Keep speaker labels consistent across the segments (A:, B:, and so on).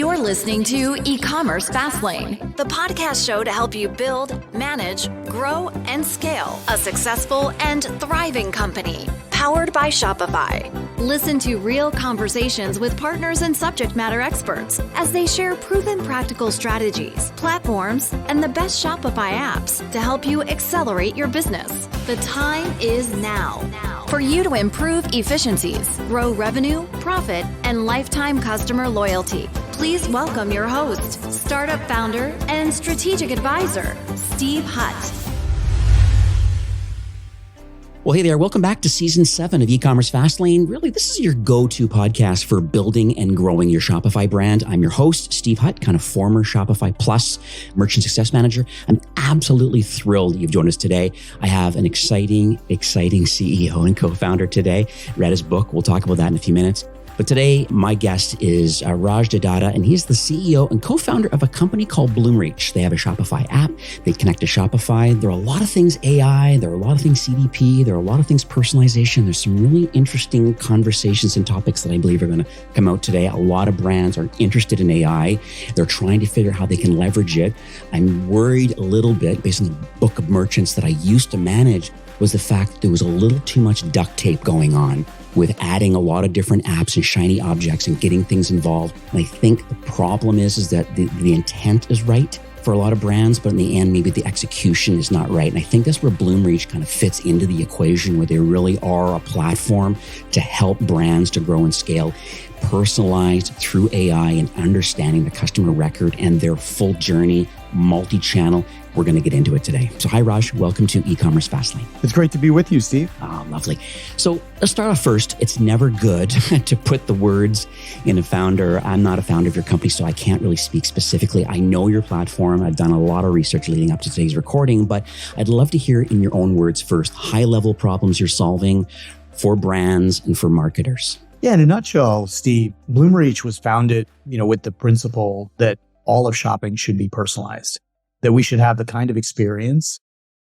A: You're listening to Ecommerce Fastlane, the podcast show to help you build, manage, grow, and scale a successful and thriving company, powered by Shopify. Listen to real conversations with partners and subject matter experts as they share proven practical strategies, platforms, and the best Shopify apps to help you accelerate your business. The time is now for you to improve efficiencies, grow revenue, profit, and lifetime customer loyalty. Please welcome your host, startup founder, and strategic advisor, Steve Hutt.
B: Well, hey there. Welcome back to Season 7 of Ecommerce Fastlane. Really, this is your go-to podcast for building and growing your Shopify brand. I'm your host, Steve Hutt, kind of former Shopify Plus Merchant Success Manager. I'm absolutely thrilled you've joined us today. I have an exciting CEO and co-founder today. Read his book. We'll talk about that in a few minutes. But today, my guest is Raj De Datta, and he's the CEO and co-founder of a company called Bloomreach. They have a Shopify app. They connect to Shopify. There are a lot of things AI. There are a lot of things CDP. There are a lot of things personalization. There's some really interesting conversations and topics that I believe are going to come out today. A lot of brands are interested in AI. They're trying to figure out how they can leverage it. I'm worried a little bit, based on the book of merchants that I used to manage, was the fact that there was a little too much duct tape going on with adding a lot of different apps and shiny objects and getting things involved. And I think the problem is that the intent is right for a lot of brands, but in the end, maybe the execution is not right. And I think that's where Bloomreach kind of fits into the equation, where they really are a platform to help brands to grow and scale, personalized through AI and understanding the customer record and their full journey, multi-channel. We're going to get into it today. So hi, Raj. Welcome to Ecommerce Fastlane.
C: It's great to be with you, Steve.
B: Oh, lovely. So let's start off first. It's never good to put the words in a founder. I'm not a founder of your company, so I can't really speak specifically. I know your platform. I've done a lot of research leading up to today's recording, but I'd love to hear in your own words first, high-level problems you're solving for brands and for marketers.
C: Yeah, in a nutshell, Steve, Bloomreach was founded, with the principle that all of shopping should be personalized, that we should have the kind of experience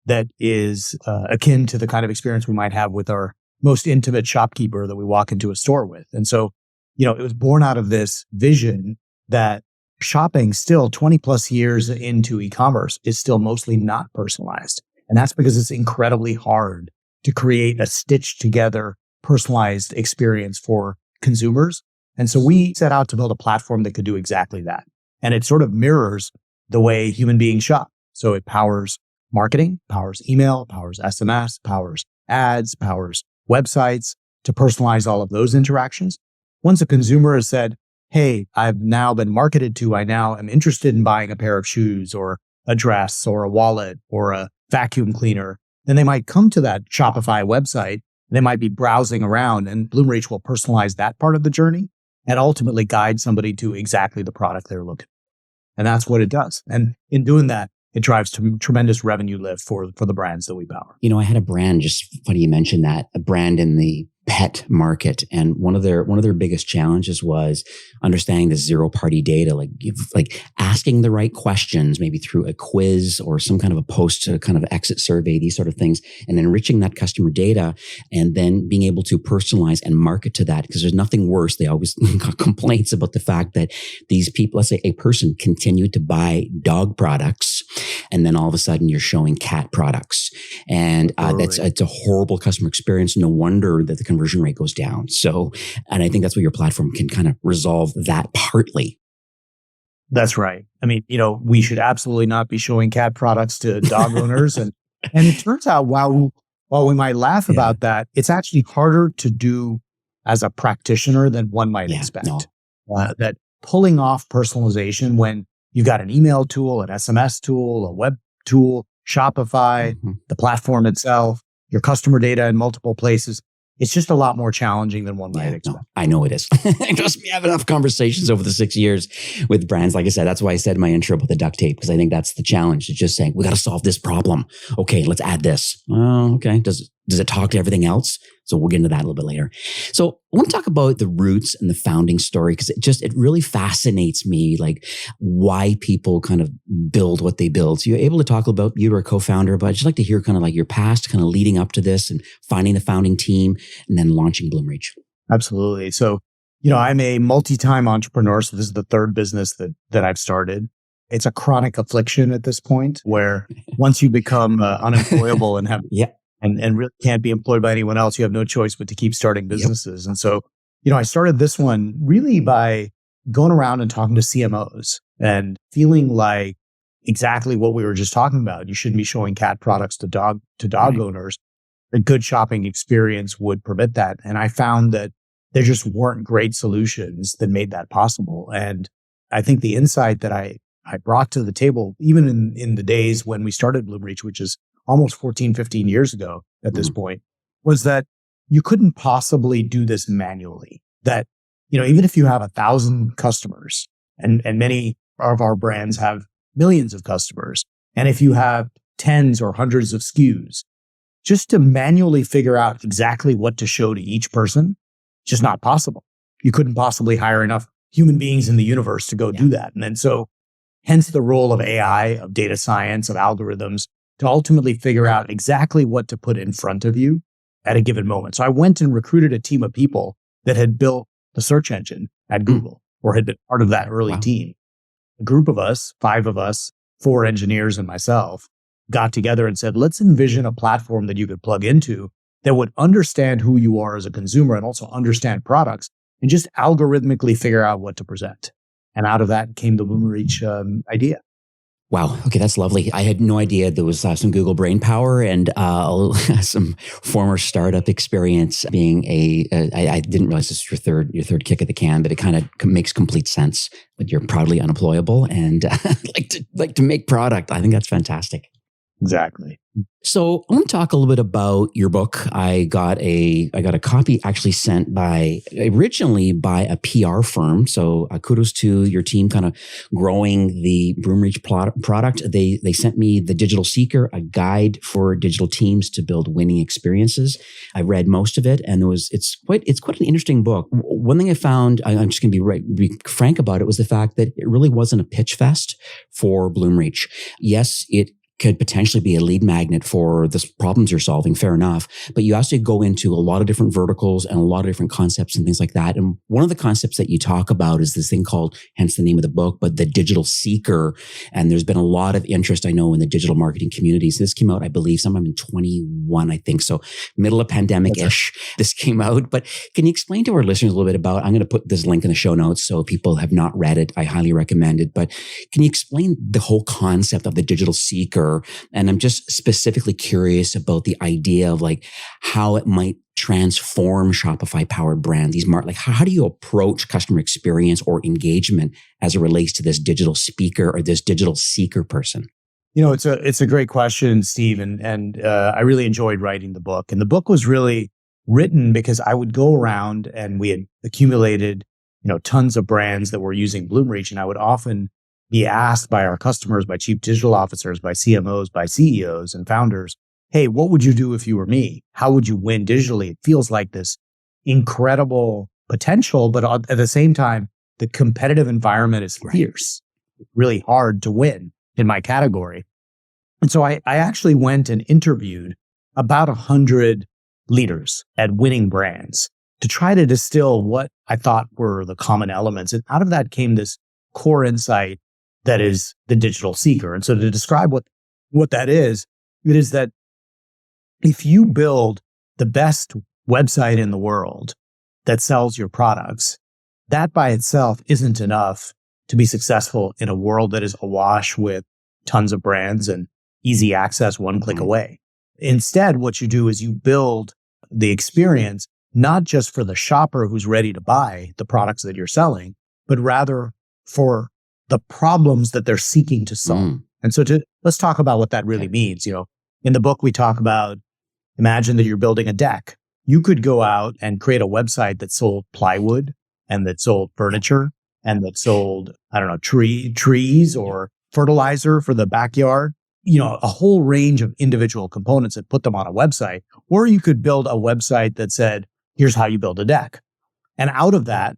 C: that is akin to the kind of experience we might have with our most intimate shopkeeper that we walk into a store with. And so, it was born out of this vision that shopping still 20 plus years into e-commerce is still mostly not personalized. And that's because it's incredibly hard to create a stitched together personalized experience for consumers. And so we set out to build a platform that could do exactly that. And it sort of mirrors the way human beings shop. So it powers marketing, powers email, powers SMS, powers ads, powers websites to personalize all of those interactions. Once a consumer has said, hey, I've now been marketed to, I now am interested in buying a pair of shoes or a dress or a wallet or a vacuum cleaner, then they might come to that Shopify website. They might be browsing around, and Bloomreach will personalize that part of the journey and ultimately guide somebody to exactly the product they're looking for. And that's what it does. And in doing that, it drives tremendous revenue lift for the brands that we power.
B: I had a brand, just funny you mentioned that, a brand in the pet market. And one of their biggest challenges was understanding the zero party data, like asking the right questions, maybe through a quiz or some kind of a post kind of exit survey, these sort of things, and enriching that customer data and then being able to personalize and market to that. Because there's nothing worse. They always got complaints about the fact that these people, let's say a person continued to buy dog products and then all of a sudden you're showing cat products. And it's a horrible customer experience. No wonder that the conversion rate goes down. So, and I think that's where your platform can kind of resolve that partly.
C: That's right. I mean, we should absolutely not be showing cat products to dog owners. And it turns out while we might laugh about that, it's actually harder to do as a practitioner than one might expect. No. That pulling off personalization when you've got an email tool, an SMS tool, a web tool, Shopify, the platform itself, your customer data in multiple places. It's just a lot more challenging than one might expect.
B: No, I know it is. Trust me, I have enough conversations over the 6 years with brands. Like I said, that's why I said in my intro about the duct tape, because I think that's the challenge. It's just saying, we got to solve this problem. Okay, let's add this. Oh, okay. Does it talk to everything else? So we'll get into that a little bit later. So I want to talk about the roots and the founding story, because it really fascinates me, like why people kind of build what they build. So you're able to talk about, you were a co-founder, but I'd just like to hear kind of like your past, kind of leading up to this and finding the founding team and then launching Bloomreach.
C: Absolutely. So, I'm a multi-time entrepreneur. So this is the third business that I've started. It's a chronic affliction at this point where once you become unemployable and have
B: Yeah.
C: and really can't be employed by anyone else, you have no choice but to keep starting businesses. And so, I started this one really by going around and talking to CMOs and feeling like exactly what we were just talking about. You shouldn't be showing cat products to dog
B: Right.
C: owners. A good shopping experience would permit that. And I found that there just weren't great solutions that made that possible. And I think the insight that I brought to the table, even in the days when we started Bloomreach, which is almost 14, 15 years ago at this point, was that you couldn't possibly do this manually. That, even if you have 1,000 customers and many of our brands have millions of customers, and if you have tens or hundreds of SKUs, just to manually figure out exactly what to show to each person, just not possible. You couldn't possibly hire enough human beings in the universe to go do that. And then so hence the role of AI, of data science, of algorithms to ultimately figure out exactly what to put in front of you at a given moment. So I went and recruited a team of people that had built the search engine at Google or had been part of that early team. A group of us, 5 of us, 4 engineers and myself, got together and said, let's envision a platform that you could plug into that would understand who you are as a consumer and also understand products and just algorithmically figure out what to present. And out of that came the Bloomreach idea.
B: Wow. Okay, that's lovely. I had no idea there was some Google brain power and some former startup experience. Being I didn't realize this was your third kick at the can, but it kind of makes complete sense. But you're proudly unemployable and like to make product. I think that's fantastic.
C: Exactly.
B: So I want to talk a little bit about your book. I got a copy actually sent originally by a PR firm. So kudos to your team kind of growing the Bloomreach product. They sent me The Digital Seeker, a guide for digital teams to build winning experiences. I read most of it and it's quite an interesting book. One thing I found, I'm just going to be frank about it, was the fact that it really wasn't a pitch fest for Bloomreach. Yes, it could potentially be a lead magnet for the problems you're solving, fair enough. But you also go into a lot of different verticals and a lot of different concepts and things like that. And one of the concepts that you talk about is this thing called, hence the name of the book, but the digital seeker. And there's been a lot of interest, I know, in the digital marketing communities. This came out, I believe, sometime in 21, I think. So middle of pandemic-ish, this came out. But can you explain to our listeners a little bit about, I'm going to put this link in the show notes. So if people have not read it, I highly recommend it. But can you explain the whole concept of the digital seeker? And I'm just specifically curious about the idea of like how it might transform Shopify powered brands. How do you approach customer experience or engagement as it relates to this digital speaker or this digital seeker person?
C: It's a great question, Steve, and I really enjoyed writing the book. And the book was really written because I would go around and we had accumulated, tons of brands that were using Bloomreach, and I would often be asked by our customers, by chief digital officers, by CMOs, by CEOs and founders, hey, what would you do if you were me? How would you win digitally? It feels like this incredible potential, but at the same time, the competitive environment is fierce, really hard to win in my category. And so I actually went and interviewed about 100 leaders at winning brands to try to distill what I thought were the common elements. And out of that came this core insight that is the digital seeker. And so to describe what that is, it is that if you build the best website in the world that sells your products, that by itself isn't enough to be successful in a world that is awash with tons of brands and easy access one click away. Instead, what you do is you build the experience not just for the shopper who's ready to buy the products that you're selling, but rather for the problems that they're seeking to solve. And so let's talk about what that really means. In the book, we talk about, imagine that you're building a deck. You could go out and create a website that sold plywood and that sold furniture and that sold, trees or fertilizer for the backyard, a whole range of individual components and put them on a website. Or you could build a website that said, here's how you build a deck. And out of that,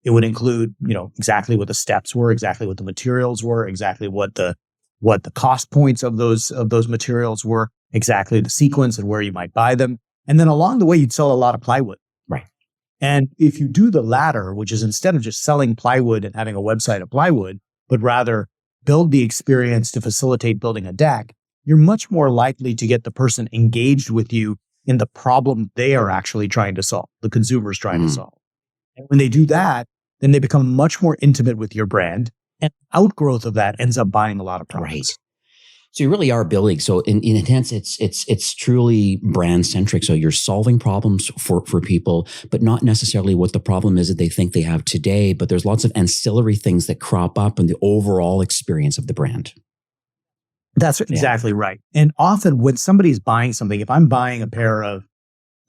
C: it would include, exactly what the steps were, exactly what the materials were, exactly what the cost points of those materials were, exactly the sequence and where you might buy them. And then along the way, you'd sell a lot of plywood.
B: Right.
C: And if you do the latter, which is instead of just selling plywood and having a website of plywood, but rather build the experience to facilitate building a deck, you're much more likely to get the person engaged with you in the problem they are actually trying to solve, the consumer's trying to solve. And when they do that, then they become much more intimate with your brand. And outgrowth of that ends up buying a lot of products.
B: Right. So you really are building. So in a sense, it's truly brand centric. So you're solving problems for people, but not necessarily what the problem is that they think they have today. But there's lots of ancillary things that crop up in the overall experience of the brand.
C: That's exactly right. And often when somebody's buying something, if I'm buying a pair of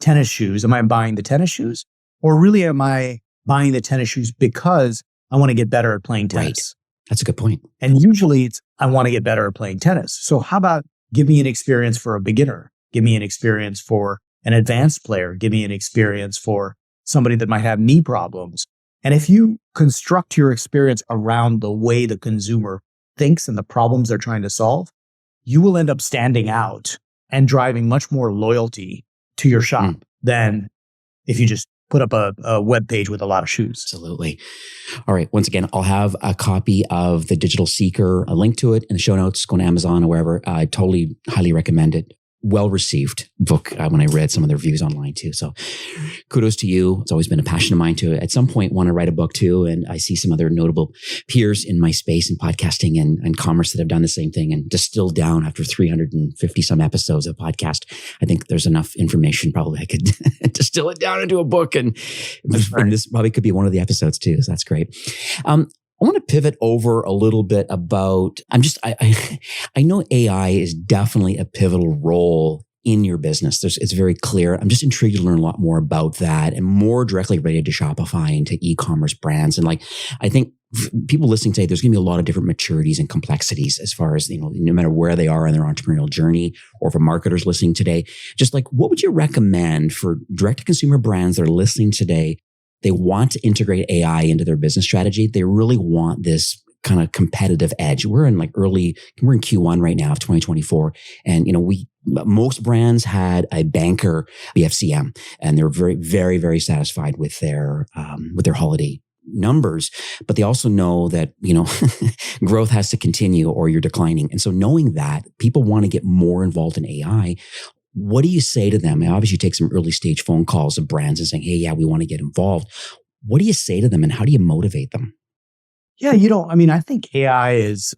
C: tennis shoes, am I buying the tennis shoes? Or really am I buying the tennis shoes because I want to get better at playing tennis?
B: Right. That's a good point.
C: And usually it's, I want to get better at playing tennis. So how about give me an experience for a beginner? Give me an experience for an advanced player. Give me an experience for somebody that might have knee problems. And if you construct your experience around the way the consumer thinks and the problems they're trying to solve, you will end up standing out and driving much more loyalty to your shop than if you just put up a web page with a lot of shoes.
B: Absolutely. All right. Once again, I'll have a copy of The Digital Seeker, a link to it in the show notes. Go on Amazon or wherever. I totally highly recommend it. Well-received book when I read some of the reviews online too. So kudos to you. It's always been a passion of mine to at some point want to write a book too. And I see some other notable peers in my space in podcasting and commerce that have done the same thing and distilled down after 350 some episodes of podcast. I think there's enough information probably I could distill it down into a book and this probably could be one of the episodes too. So that's great. I want to pivot over a little bit about, I know AI is definitely a pivotal role in your business. It's very clear. I'm just intrigued to learn a lot more about that and more directly related to Shopify and to e-commerce brands. And I think people listening today, there's going to be a lot of different maturities and complexities as far as, no matter where they are in their entrepreneurial journey or for marketers listening today, just what would you recommend for direct to consumer brands that are listening today? They want to integrate AI into their business strategy. They really want this kind of competitive edge. We're in Q1 right now of 2024. And, most brands had a banker BFCM and they're very, very, very satisfied with their holiday numbers, but they also know that, growth has to continue or you're declining. And so knowing that people want to get more involved in AI, what do you say to them? And obviously, you take some early stage phone calls of brands and saying, hey, yeah, we want to get involved. What do you say to them and how do you motivate them?
C: Yeah, I think AI is,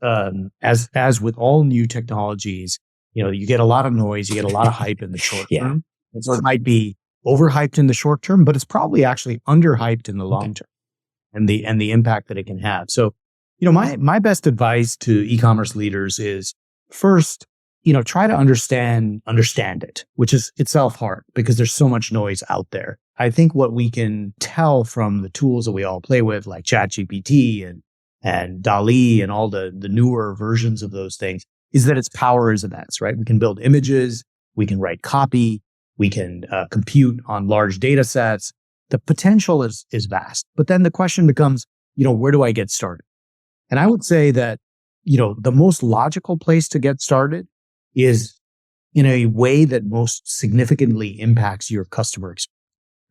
C: as with all new technologies, you get a lot of noise, you get a lot of hype in the short term. And so it might be overhyped in the short term, but it's probably actually underhyped in the long term and the impact that it can have. So, my best advice to e-commerce leaders is first, try to understand it, which is itself hard because there's so much noise out there. I think what we can tell from the tools that we all play with, like ChatGPT and DALL-E and all the newer versions of those things, is that its power is immense, right? We can build images, we can write copy, we can compute on large data sets. The potential is vast. But then the question becomes, where do I get started? And I would say that, the most logical place to get started is in a way that most significantly impacts your customer experience.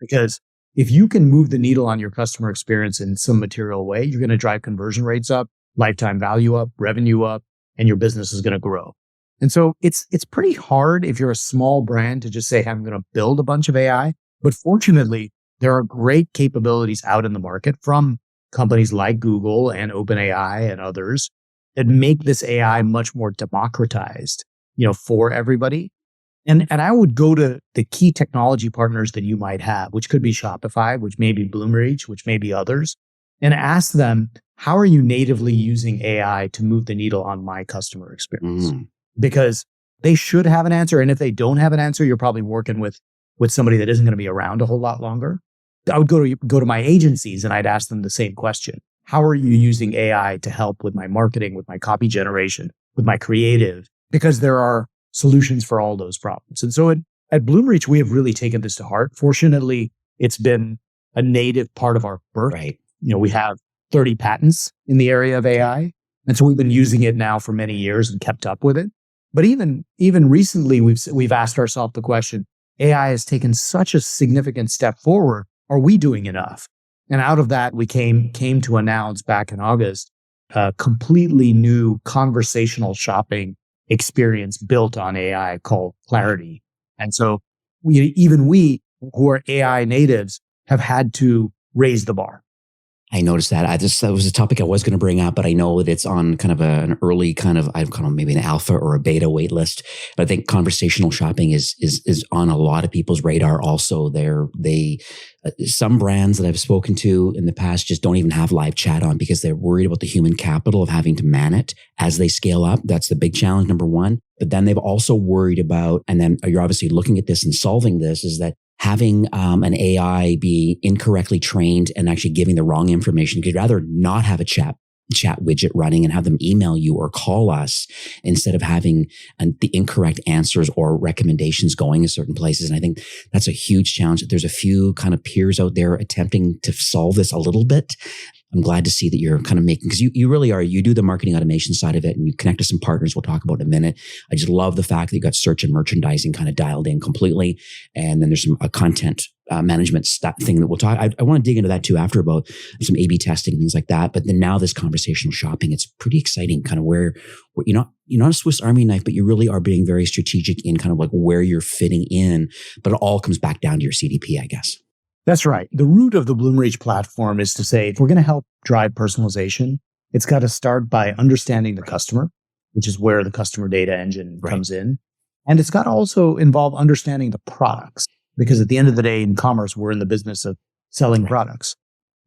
C: Because if you can move the needle on your customer experience in some material way, you're going to drive conversion rates up, lifetime value up, revenue up, and your business is going to grow. And so it's pretty hard if you're a small brand to just say, I'm going to build a bunch of AI. But fortunately, there are great capabilities out in the market from companies like Google and OpenAI and others that make this AI much more democratized, for everybody. And I would go to the key technology partners that you might have, which could be Shopify, which may be Bloomreach, which may be others, and ask them, how are you natively using AI to move the needle on my customer experience? Because they should have an answer. And if they don't have an answer, you're probably working with somebody that isn't going to be around a whole lot longer. I would go to my agencies and I'd ask them the same question. How are you using AI to help with my marketing, with my copy generation, with my creative? Because there are solutions for all those problems. And so at Bloomreach, we have really taken this to heart. Fortunately, it's been a native part of our birth.
B: Right.
C: We have 30 patents in the area of AI. And so we've been using it now for many years and kept up with it. But even recently, we've asked ourselves the question, AI has taken such a significant step forward are we doing enough? And out of that, we came to announce back in August a completely new conversational shopping experience built on AI called Clarity. And so even we who are AI natives have had to raise the bar.
B: I noticed that. That was a topic I was going to bring up, but I know that it's on kind of an early I've called maybe an alpha or a beta wait list. But I think conversational shopping is on a lot of people's radar. Also, some brands that I've spoken to in the past just don't even have live chat on because they're worried about the human capital of having to man it as they scale up. That's the big challenge, number one. But then they've also worried about, and then you're obviously looking at this and solving this, is that having an AI be incorrectly trained and actually giving the wrong information. You'd rather not have a chat widget running and have them email you or call us instead of having the incorrect answers or recommendations going in certain places. And I think that's a huge challenge. There's a few kind of peers out there attempting to solve this a little bit. I'm glad to see that you're kind of making, because you really are, you do the marketing automation side of it and you connect to some partners we'll talk about in a minute. I just love the fact that you got search and merchandising kind of dialed in completely. And then there's some content management thing that we'll talk. I want to dig into that too after about some A/B testing and things like that. But then now this conversational shopping, it's pretty exciting kind of where you're not a Swiss Army knife, but you really are being very strategic in kind of like where you're fitting in. But it all comes back down to your CDP, I guess.
C: That's right. The root of the Bloomreach platform is to say, if we're going to help drive personalization, it's got to start by understanding the customer, which is where the customer data engine comes in. And it's got to also involve understanding the products, because at the end of the day, in commerce, we're in the business of selling products.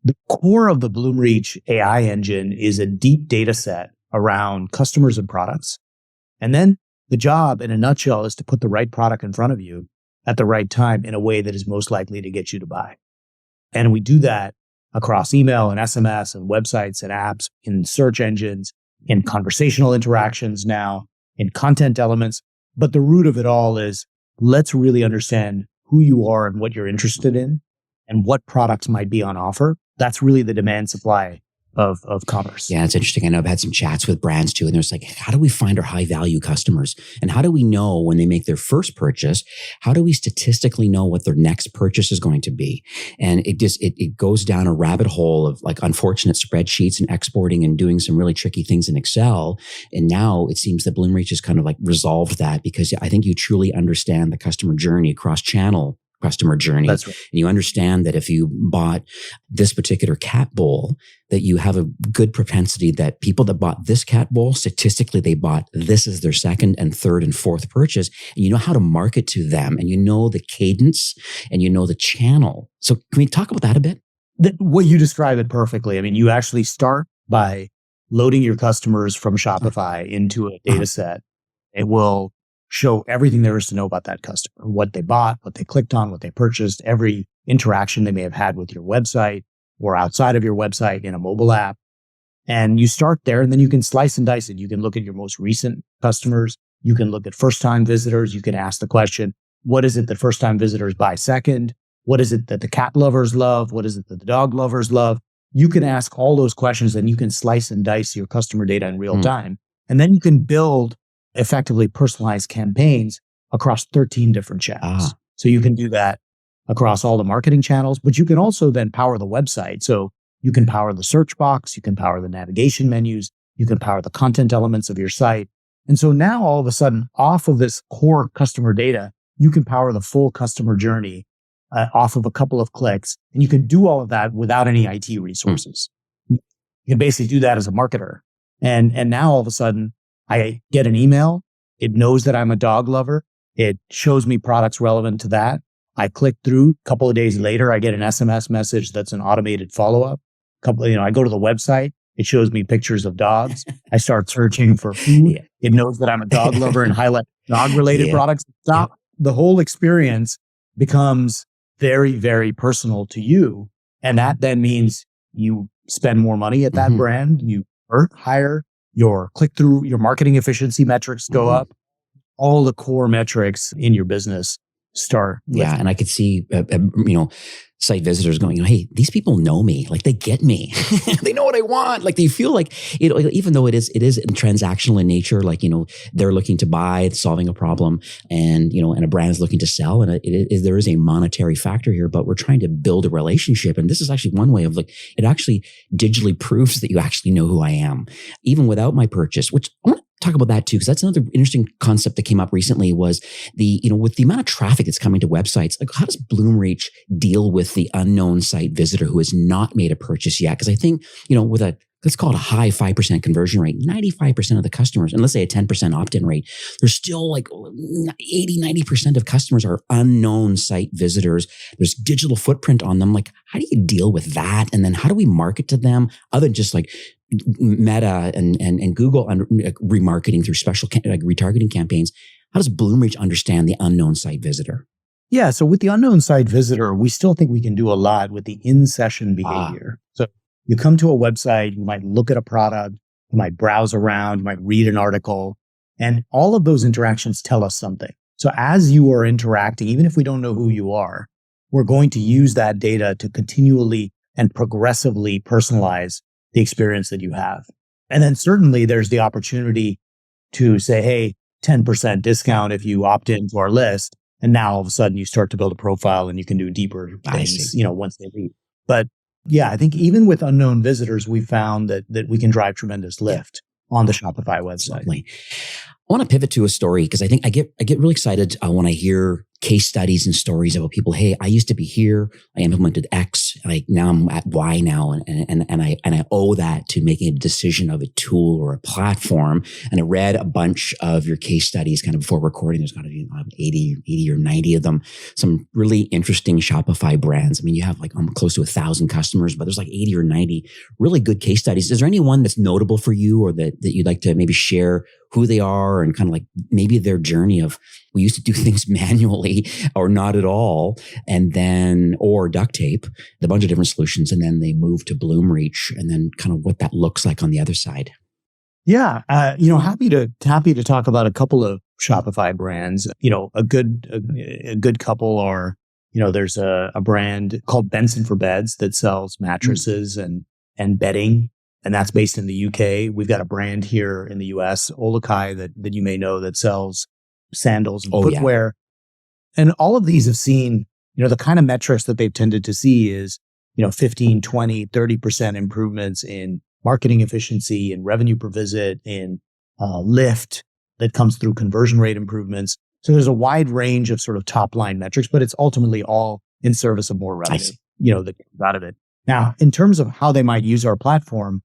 C: The core of the Bloomreach AI engine is a deep data set around customers and products. And then the job, in a nutshell, is to put the right product in front of you at the right time in a way that is most likely to get you to buy. And we do that across email and SMS and websites and apps, in search engines, in conversational interactions now, in content elements. But the root of it all is, let's really understand who you are and what you're interested in and what products might be on offer. That's really the demand supply of commerce.
B: Yeah, it's interesting. I know I've had some chats with brands too, and there's like, how do we find our high value customers? And how do we know when they make their first purchase? How do we statistically know what their next purchase is going to be? And it goes down a rabbit hole of like unfortunate spreadsheets and exporting and doing some really tricky things in Excel. And now it seems that Bloomreach has kind of like resolved that, because I think you truly understand the customer journey, cross-channel customer journey.
C: That's right.
B: And you understand that if you bought this particular cat bowl, that you have a good propensity that people that bought this cat bowl, statistically, they bought this as their second and third and fourth purchase. And you know how to market to them, and you know the cadence and you know the channel. So can we talk about that a bit?
C: What you describe it perfectly. I mean, you actually start by loading your customers from Shopify into a data set. It will show everything there is to know about that customer, what they bought, what they clicked on, what they purchased, every interaction they may have had with your website or outside of your website in a mobile app. And you start there, and then you can slice and dice it. You can look at your most recent customers. You can look at first-time visitors. You can ask the question, what is it that first-time visitors buy second? What is it that the cat lovers love? What is it that the dog lovers love? You can ask all those questions, and you can slice and dice your customer data in real time. And then you can build effectively personalized campaigns across 13 different channels. So you can do that across all the marketing channels, but you can also then power the website. So you can power the search box, you can power the navigation menus, you can power the content elements of your site. And so now all of a sudden, off of this core customer data, you can power the full customer journey off of a couple of clicks. And you can do all of that without any IT resources. You can basically do that as a marketer. And now all of a sudden, I get an email. It knows that I'm a dog lover. It shows me products relevant to that. I click through. A couple of days later, I get an SMS message that's an automated follow-up. I go to the website. It shows me pictures of dogs. I start searching for food. Yeah. It knows that I'm a dog lover and highlight dog-related products. The whole experience becomes very, very personal to you. And that then means you spend more money at that brand. You convert higher. Your click-through, your marketing efficiency metrics go up. All the core metrics in your business start
B: Yeah. And I could see, site visitors going, hey, these people know me. Like they get me. They know what I want. Like they feel like, even though it is transactional in nature, like, they're looking to buy, solving a problem, and a brand is looking to sell. And there is a monetary factor here, but we're trying to build a relationship. And this is actually one way of it actually digitally proves that you actually know who I am, even without my purchase, which I want to talk about that too, because that's another interesting concept that came up recently was with the amount of traffic that's coming to websites, like how does Bloomreach deal with the unknown site visitor who has not made a purchase yet? Because I think, with let's call it a high 5% conversion rate, 95% of the customers, and let's say a 10% opt-in rate, there's still 80-90% of customers are unknown site visitors. There's digital footprint on them. Like, how do you deal with that? And then how do we market to them other than just Meta and Google remarketing through special retargeting campaigns? How does Bloomreach understand the unknown site visitor?
C: Yeah, so with the unknown site visitor, we still think we can do a lot with the in-session behavior. So you come to a website, you might look at a product, you might browse around, you might read an article, and all of those interactions tell us something. So as you are interacting, even if we don't know who you are, we're going to use that data to continually and progressively personalize the experience that you have. And then certainly there's the opportunity to say, hey, 10% discount if you opt into our list. And now all of a sudden you start to build a profile and you can do deeper things, once they leave. But yeah, I think even with unknown visitors, we found that we can drive tremendous lift on the Shopify website.
B: Absolutely. I want to pivot to a story because I think I get really excited when I hear case studies and stories about people. Hey, I used to be here. I implemented X. Now I'm at Y now, and I owe that to making a decision of a tool or a platform. And I read a bunch of your case studies kind of before recording. There's got to be 80 or 90 of them. Some really interesting Shopify brands. I mean, you have close to 1,000 customers, but there's 80 or 90 really good case studies. Is there any one that's notable for you, or that you'd like to maybe share who they are and kind of maybe their journey of, we used to do things manually or not at all, and then, or duct tape, a bunch of different solutions. And then they moved to Bloomreach, and then kind of what that looks like on the other side.
C: Yeah. Happy to talk about a couple of Shopify brands. A good couple are, there's a brand called Benson for Beds that sells mattresses and bedding. And that's based in the UK. We've got a brand here in the US, Olukai, that you may know, that sells sandals and footwear. Yeah. And all of these have seen, the kind of metrics that they've tended to see is, 15, 20, 30% improvements in marketing efficiency and revenue per visit, in lift that comes through conversion rate improvements. So there's a wide range of sort of top line metrics, but it's ultimately all in service of more revenue, that comes out of it. Now, in terms of how they might use our platform,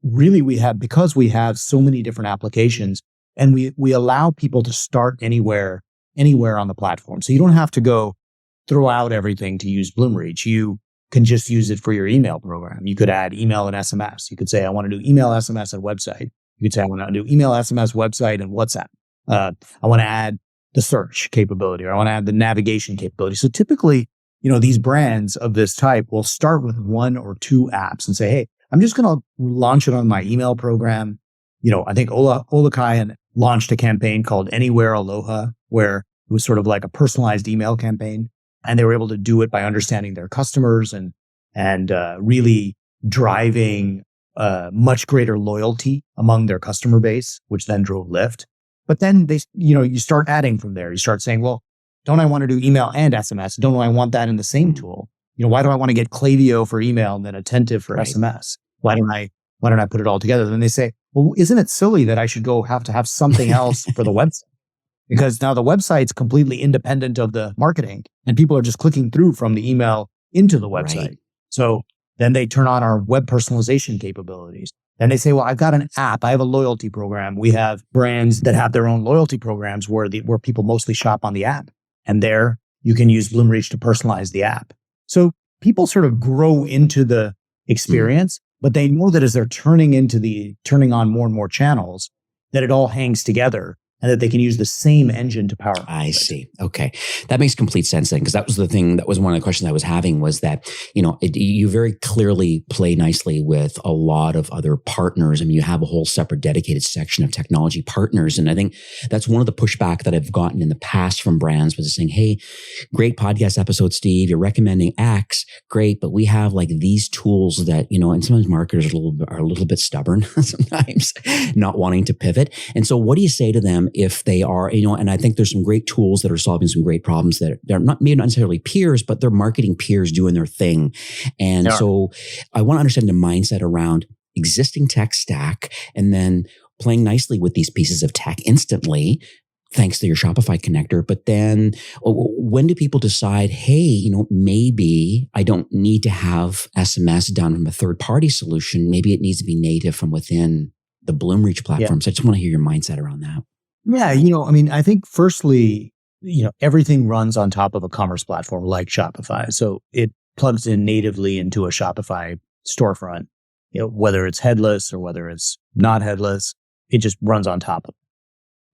C: really because we have so many different applications, and we allow people to start anywhere on the platform. So you don't have to go throw out everything to use Bloomreach. You can just use it for your email program. You could add email and SMS. You could say, I want to do email, SMS, and website. You could say, I want to do email, SMS, website, and WhatsApp. I want to add the search capability, or I want to add the navigation capability. So typically, these brands of this type will start with one or two apps and say, hey, I'm just going to launch it on my email program. I think Olukai launched a campaign called Anywhere Aloha, where it was sort of like a personalized email campaign. And they were able to do it by understanding their customers and really driving much greater loyalty among their customer base, which then drove lift. But then you start adding from there. You start saying, well, don't I want to do email and SMS? Don't I want that in the same tool? Why do I want to get Klaviyo for email and then Attentive for SMS? Why don't I put it all together? Then they say, well, isn't it silly that I should have to have something else for the website? Because now the website's completely independent of the marketing, and people are just clicking through from the email into the website. Right. So then they turn on our web personalization capabilities. Then they say, well, I've got an app. I have a loyalty program. We have brands that have their own loyalty programs where people mostly shop on the app. And there you can use Bloomreach to personalize the app. So people sort of grow into the experience, but they know that as they're turning on more and more channels, that it all hangs together. and that they can use the same engine to power.
B: I see. Okay. That makes complete sense then, because that was the thing, that was one of the questions I was having, was that, you very clearly play nicely with a lot of other partners. I mean, you have a whole separate dedicated section of technology partners. And I think that's one of the pushback that I've gotten in the past from brands, was saying, hey, great podcast episode, Steve, you're recommending X, great, but we have like these tools that, and sometimes marketers are a little bit stubborn sometimes, not wanting to pivot. And so what do you say to them if they are, and I think there's some great tools that are solving some great problems that they're not, maybe not necessarily peers, but they're marketing peers doing their thing. And so I want to understand the mindset around existing tech stack and then playing nicely with these pieces of tech instantly, thanks to your Shopify connector. But then when do people decide, hey, maybe I don't need to have SMS done from a third-party solution. Maybe it needs to be native from within the Bloomreach platform. So I just want to hear your mindset around that.
C: Yeah, I think firstly, everything runs on top of a commerce platform like Shopify. So it plugs in natively into a Shopify storefront, whether it's headless or whether it's not headless, it just runs on top of it.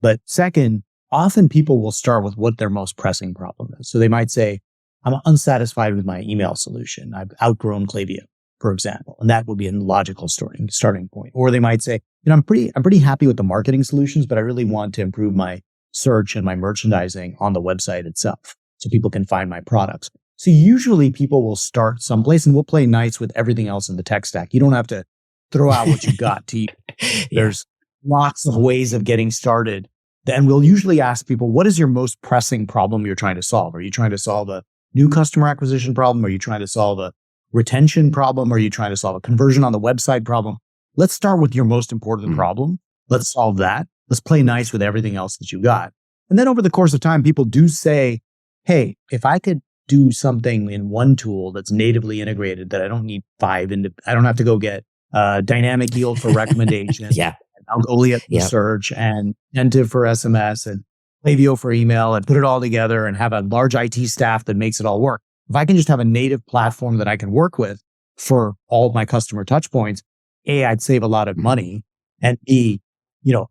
C: But second, often people will start with what their most pressing problem is. So they might say, I'm unsatisfied with my email solution. I've outgrown Klaviyo, for example, and that would be a logical starting point. Or they might say, I'm pretty happy with the marketing solutions, but I really want to improve my search and my merchandising on the website itself so people can find my products. So usually people will start someplace and we'll play nice with everything else in the tech stack. You don't have to throw out what you got to you. There's lots of ways of getting started. And we'll usually ask people, what is your most pressing problem you're trying to solve? Are you trying to solve a new customer acquisition problem? Are you trying to solve a retention problem? Are you trying to solve a conversion on the website problem? Let's start with your most important problem. Let's solve that. Let's play nice with everything else that you got. And then over the course of time, people do say, hey, if I could do something in one tool that's natively integrated that I don't need I don't have to go get dynamic yield for recommendation. Algolia for search and Native for SMS and Klaviyo for email and put it all together and have a large IT staff that makes it all work. If I can just have a native platform that I can work with for all of my customer touch points, A, I'd save a lot of money, and B,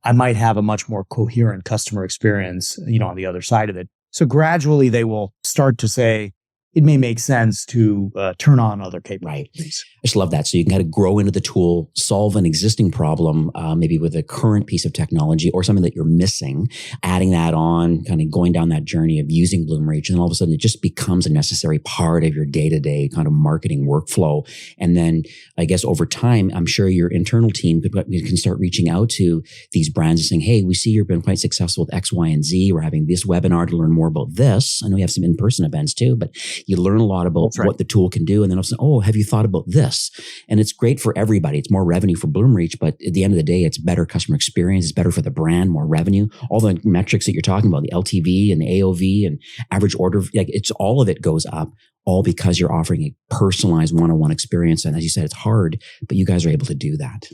C: I might have a much more coherent customer experience, on the other side of it. So gradually they will start to say, it may make sense to turn on other capabilities.
B: Right. I just love that. So you can kind of grow into the tool, solve an existing problem, maybe with a current piece of technology or something that you're missing, adding that on, kind of going down that journey of using Bloomreach. And all of a sudden it just becomes a necessary part of your day-to-day kind of marketing workflow. And then I guess over time, I'm sure your internal team can start reaching out to these brands and saying, hey, we see you've been quite successful with X, Y, and Z. We're having this webinar to learn more about this. I know you have some in-person events too, but you learn a lot about what the tool can do. And then all of a sudden, oh, have you thought about this? And it's great for everybody. It's more revenue for Bloomreach, but at the end of the day, it's better customer experience. It's better for the brand, more revenue. All the metrics that you're talking about, the LTV and the AOV and average order, it's all of it goes up, all because you're offering a personalized one-on-one experience. And as you said, it's hard, but you guys are able to do that.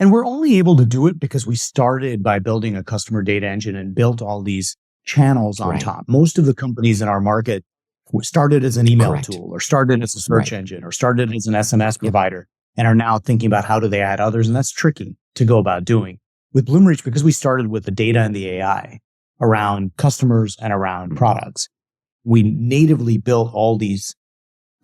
C: And we're only able to do it because we started by building a customer data engine and built all these channels on top. Most of the companies in our market started as an email tool or started as a search engine or started as an SMS provider and are now thinking about how do they add others. And that's tricky to go about doing. With Bloomreach, because we started with the data and the AI around customers and around products, we natively built all these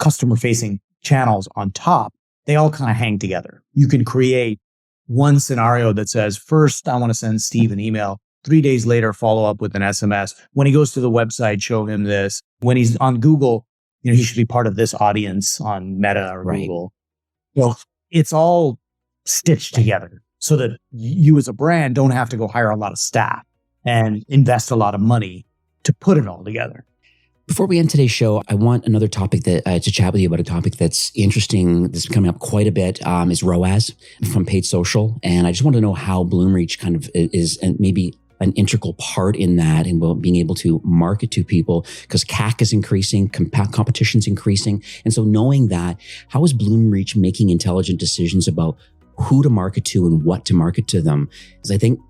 C: customer-facing channels on top. They all kind of hang together. You can create one scenario that says, first, I want to send Steve an email. 3 days later, follow up with an SMS. When he goes to the website, show him this. When he's on Google, he should be part of this audience on Meta or Google. Well, it's all stitched together so that you as a brand don't have to go hire a lot of staff and invest a lot of money to put it all together.
B: Before we end today's show, I want another topic that to chat with you about, a topic that's interesting, that's coming up quite a bit, is ROAS from paid social. And I just want to know how Bloomreach kind of is, and maybe an integral part in that and being able to market to people, because CAC is increasing, competition's increasing. And so knowing that, how is Bloomreach making intelligent decisions about who to market to and what to market to them? Because I think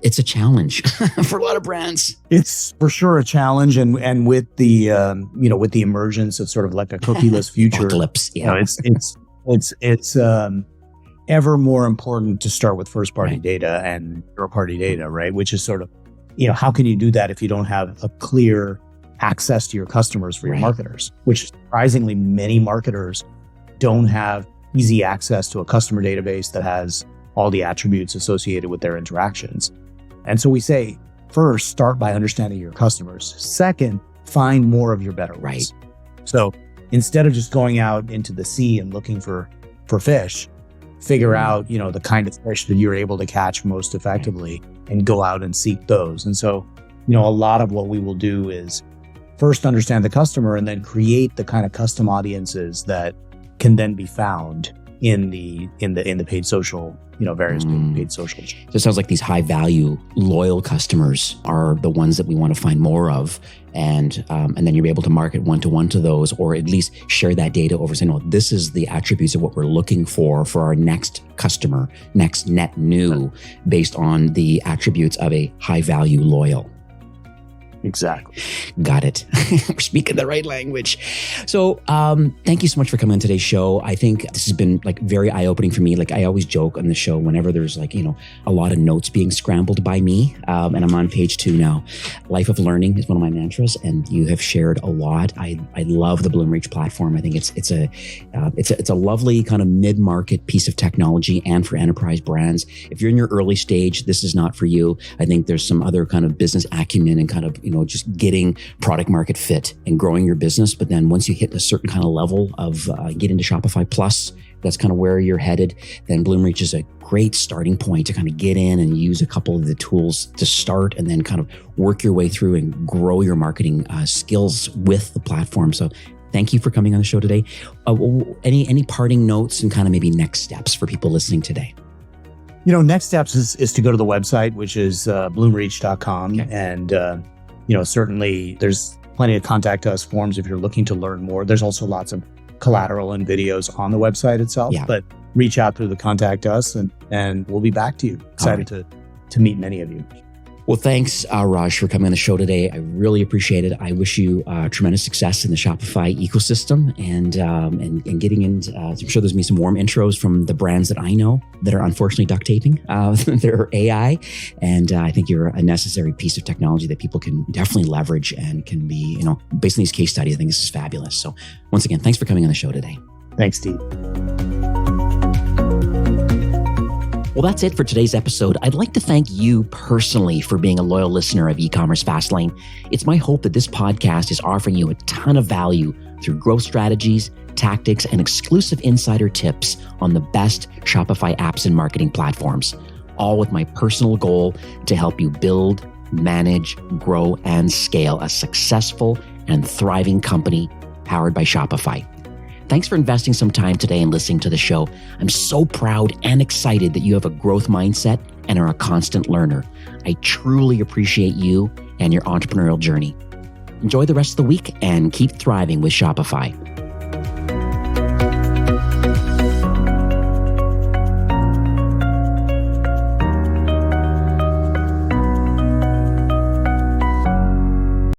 B: it's a challenge for a lot of brands.
C: It's for sure a challenge. And with the, with the emergence of sort of like a cookieless future,
B: apocalypse,
C: it's ever more important to start with first-party data and third-party data, right? Which is sort of how can you do that if you don't have a clear access to your customers for your marketers, which surprisingly many marketers don't have easy access to a customer database that has all the attributes associated with their interactions. And so we say, first, start by understanding your customers. Second, find more of your better ones. So instead of just going out into the sea and looking for fish, figure out, the kind of fish that you're able to catch most effectively and go out and seek those. And so, a lot of what we will do is first understand the customer and then create the kind of custom audiences that can then be found in the paid social, various paid social.
B: So it sounds like these high value, loyal customers are the ones that we want to find more of. And then you're able to market one-to-one to those, or at least share that data over saying, this is the attributes of what we're looking for our next customer, next net new, based on the attributes of a high value, loyal.
C: Exactly.
B: Got it. We're speaking the right language. So thank you so much for coming on today's show. I think this has been very eye-opening for me. I always joke on the show whenever there's a lot of notes being scrambled by me, and I'm on page 2 now. Life of learning is one of my mantras, and you have shared a lot. I love the Bloomreach platform. I think it's a lovely kind of mid-market piece of technology, and for enterprise brands. If you're in your early stage, this is not for you. I think there's some other kind of business acumen and kind of just getting product market fit and growing your business. But then once you hit a certain kind of level of get into Shopify Plus, that's kind of where you're headed, then Bloomreach is a great starting point to kind of get in and use a couple of the tools to start and then kind of work your way through and grow your marketing skills with the platform. So thank you for coming on the show today. Any parting notes and kind of maybe next steps for people listening today?
C: Next steps is to go to the website, which is bloomreach.com.
B: Okay.
C: And, certainly there's plenty of contact us forms if you're looking to learn more. There's also lots of collateral and videos on the website itself, but reach out through the contact us and we'll be back to you. Excited to meet many of you.
B: Well, thanks, Raj, for coming on the show today. I really appreciate it. I wish you tremendous success in the Shopify ecosystem and getting into, I'm sure there's going to be some warm intros from the brands that I know that are unfortunately duct taping their AI. And I think you're a necessary piece of technology that people can definitely leverage and can be, based on these case studies, I think this is fabulous. So once again, thanks for coming on the show today.
C: Thanks, Steve.
B: Well, that's it for today's episode. I'd like to thank you personally for being a loyal listener of Ecommerce Fastlane. It's my hope that this podcast is offering you a ton of value through growth strategies, tactics, and exclusive insider tips on the best Shopify apps and marketing platforms, all with my personal goal to help you build, manage, grow, and scale a successful and thriving company powered by Shopify. Thanks for investing some time today and listening to the show. I'm so proud and excited that you have a growth mindset and are a constant learner. I truly appreciate you and your entrepreneurial journey. Enjoy the rest of the week and keep thriving with Shopify.